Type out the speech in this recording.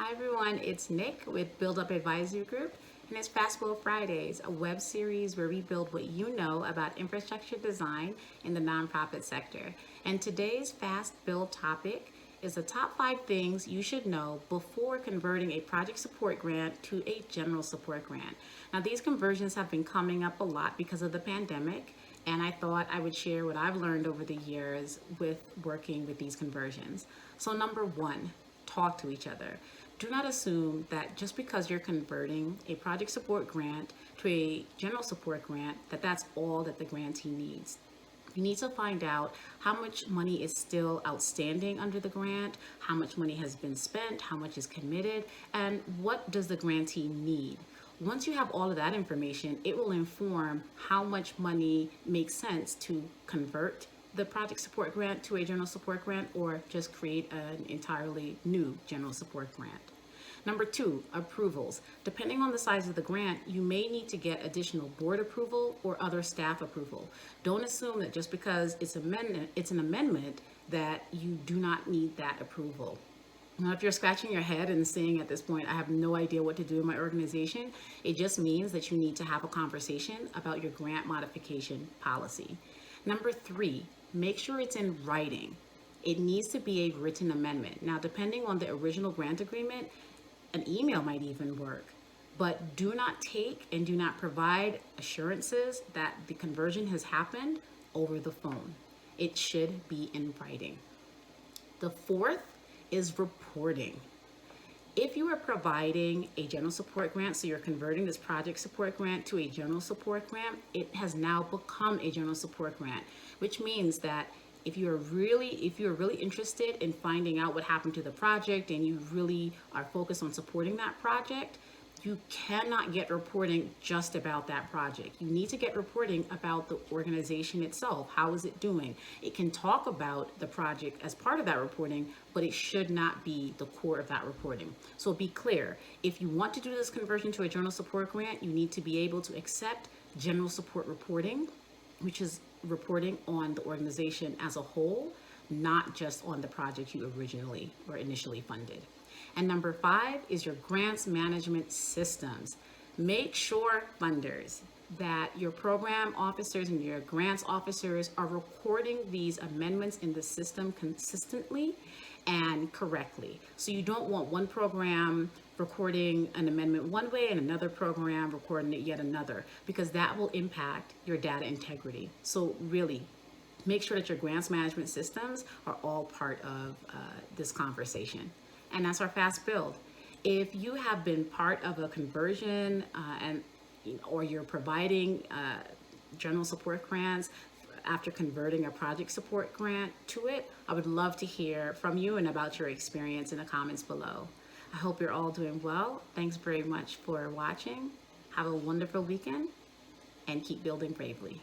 Hi everyone, it's Nick with Build Up Advisory Group, and it's Fast Build Fridays, a web series where we build what you know about infrastructure design in the nonprofit sector. And today's Fast Build topic is the top 5 things you should know before converting a project support grant to a general support grant. Now, these conversions have been coming up a lot because of the pandemic, and I thought I would share what I've learned over the years with working with these conversions. So number 1, talk to each other. Do not assume that just because you're converting a project support grant to a general support grant, that that's all that the grantee needs. You need to find out how much money is still outstanding under the grant, how much money has been spent, how much is committed, and what does the grantee need. Once you have all of that information, it will inform how much money makes sense to convert the project support grant to a general support grant or just create an entirely new general support grant. Number 2, approvals. Depending on the size of the grant, you may need to get additional board approval or other staff approval. Don't assume that just because it's an amendment that you do not need that approval. Now, if you're scratching your head and saying at this point, I have no idea what to do in my organization, it just means that you need to have a conversation about your grant modification policy. Number 3, make sure it's in writing. It needs to be a written amendment. Now, depending on the original grant agreement, an email might even work, but do not take and do not provide assurances that the conversion has happened over the phone. It should be in writing. The 4th is reporting. If you are providing a general support grant, so you're converting this project support grant to a general support grant, it has now become a general support grant, which means that if you're really interested in finding out what happened to the project and you really are focused on supporting that project, you cannot get reporting just about that project. You need to get reporting about the organization itself. How is it doing? It can talk about the project as part of that reporting, but it should not be the core of that reporting. So be clear, if you want to do this conversion to a general support grant, you need to be able to accept general support reporting, which is reporting on the organization as a whole, not just on the project you originally or initially funded. And number 5 is your grants management systems. Make sure, funders, that your program officers and your grants officers are recording these amendments in the system consistently and correctly. So you don't want one program recording an amendment one way and another program recording it yet another, because that will impact your data integrity. So really, make sure that your grants management systems are all part of this conversation. And that's our fast build. If you have been part of a conversion or you're providing general support grants after converting a project support grant to it, I would love to hear from you and about your experience in the comments below. I hope you're all doing well. Thanks very much for watching. Have a wonderful weekend and keep building bravely.